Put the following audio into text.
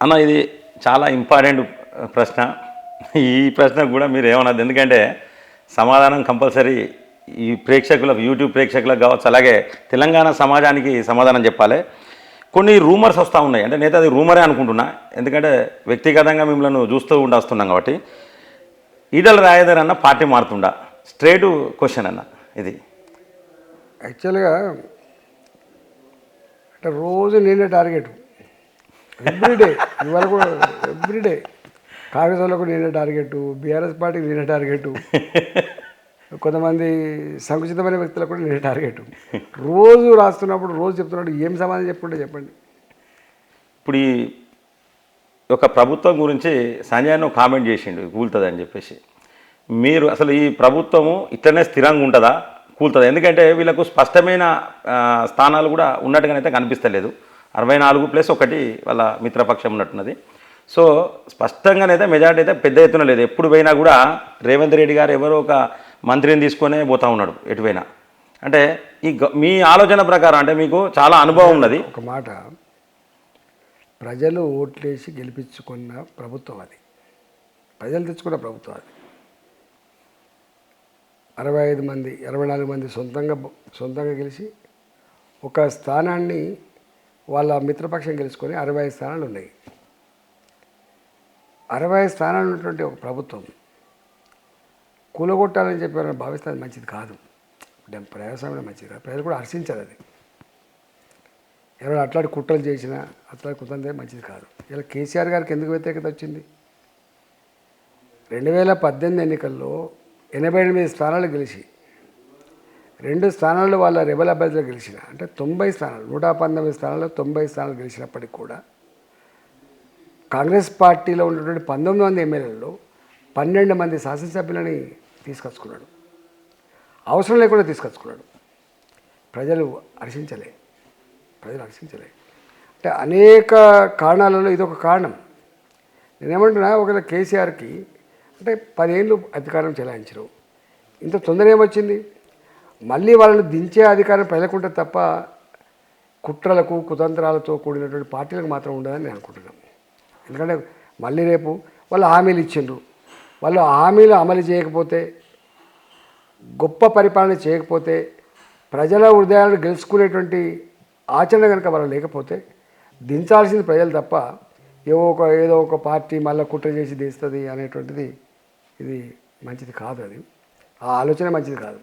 అన్న ఇది చాలా ఇంపార్టెంట్ ప్రశ్న. ఈ ప్రశ్నకు కూడా మీరు ఏమన్నది, ఎందుకంటే సమాధానం కంపల్సరీ ఈ ప్రేక్షకులకు, యూట్యూబ్ ప్రేక్షకులకు కావచ్చు, అలాగే తెలంగాణ సమాజానికి సమాధానం చెప్పాలి. కొన్ని రూమర్స్ వస్తూ ఉన్నాయి, అంటే నేత అది రూమరే అనుకుంటున్నా, ఎందుకంటే వ్యక్తిగతంగా మిమ్మల్ని చూస్తూ వస్తున్నాం కాబట్టి. ఈటల రాజేందర్ అన్న పార్టీ మారుతుండా? స్ట్రేట్ క్వశ్చన్ అన్న ఇది. యాక్చువల్గా అంటే రోజు నేనే టార్గెట్, ఎవ్రీడే. ఇవాళ కూడా ఎవ్రీడే కాంగ్రెస్ వాళ్ళకు నేనే టార్గెట్, బీఆర్ఎస్ పార్టీకి నేనే టార్గెట్, కొంతమంది సంకుచితమైన వ్యక్తులకు కూడా నేనే టార్గెట్. రోజు రాస్తున్నప్పుడు, రోజు చెప్తున్నప్పుడు ఏం సమాధానం చెప్పుకుంటే చెప్పండి. ఇప్పుడు ఈ ఒక ప్రభుత్వం గురించి సంజయ్ కామెంట్ చేసిండు కూలుతుంది అని చెప్పేసి. మీరు అసలు ఈ ప్రభుత్వము ఇట్లనే స్థిరంగా ఉంటుందా, కూలుతుందా? ఎందుకంటే వీళ్ళకు స్పష్టమైన స్థానాలు కూడా ఉన్నట్టుగానైతే కనిపిస్తలేదు. 64+1 వాళ్ళ మిత్రపక్షం ఉన్నట్టున్నది. సో స్పష్టంగానైతే మెజార్టీ అయితే పెద్ద ఎత్తున లేదు. ఎప్పుడు పోయినా కూడా రేవంత్ రెడ్డి గారు ఎవరో ఒక మంత్రిని తీసుకొనే పోతూ ఉన్నాడు ఎటువైనా. అంటే ఈ మీ ఆలోచన ప్రకారం, అంటే మీకు చాలా అనుభవం ఉన్నది. ఒక మాట, ప్రజలు ఓట్లేసి గెలిపించుకున్న ప్రభుత్వం అది, ప్రజలు తెచ్చుకున్న ప్రభుత్వం అది. 64 మంది సొంతంగా గెలిచి ఒక స్థానాన్ని వాళ్ళ మిత్రపక్షం గెలుచుకొని 65 స్థానాలు ఉన్నాయి. 65 స్థానాలు ఉన్నటువంటి ఒక ప్రభుత్వం కూలగొట్టాలని చెప్పి ఎవరైనా భావిస్తే అది మంచిది కాదు. ప్రజాస్వామ్యం మంచిది కాదు, ప్రజలు కూడా హర్షించారు అది. ఎవరైనా అట్లాంటి కుట్రలు చేసినా, అట్లాంటి కుట్రంతే మంచిది కాదు. ఇలా కేసీఆర్ గారికి ఎందుకు వ్యతిరేకత వచ్చింది? 2018 ఎన్నికల్లో 88 స్థానాలు గెలిచి 2 స్థానాలు వాళ్ళ రెబల్ అభ్యర్థులు గెలిచిన, అంటే 90 స్థానాలు, 119 స్థానాల్లో 90 స్థానాలు గెలిచినప్పటికి కూడా కాంగ్రెస్ పార్టీలో ఉన్నటువంటి 19 మంది ఎమ్మెల్యేలలో 12 మంది శాసనసభ్యులని తీసుకొచ్చుకున్నాడు. అవసరం లేకుండా తీసుకొచ్చుకున్నాడు. ప్రజలు హర్షించలే. అంటే అనేక కారణాలలో ఇదొక కారణం. నేనేమంటున్నా, ఒకవేళ కేసీఆర్కి అంటే 10 ఏళ్ళు అధికారం చెలాయించరు, ఇంత తొందర ఏమొచ్చింది? మళ్ళీ వాళ్ళని దించే అధికారం ప్రజలకుంటే తప్ప కుట్రలకు, కుతంత్రాలతో కూడినటువంటి పార్టీలకు మాత్రం ఉండదని నేను అనుకుంటున్నాను. ఎందుకంటే మళ్ళీ రేపు వాళ్ళు హామీలు ఇచ్చిండ్రు, వాళ్ళు హామీలు అమలు చేయకపోతే, గొప్ప పరిపాలన చేయకపోతే, ప్రజల హృదయాలను గెలుచుకునేటువంటి ఆచరణ కనుక వాళ్ళు లేకపోతే దించాల్సింది ప్రజలు తప్ప ఏదో ఒక పార్టీ మళ్ళీ కుట్ర చేసి దిస్తుంది అనేటువంటిది ఇది మంచిది కాదు. అది ఆ ఆలోచన మంచిది కాదు.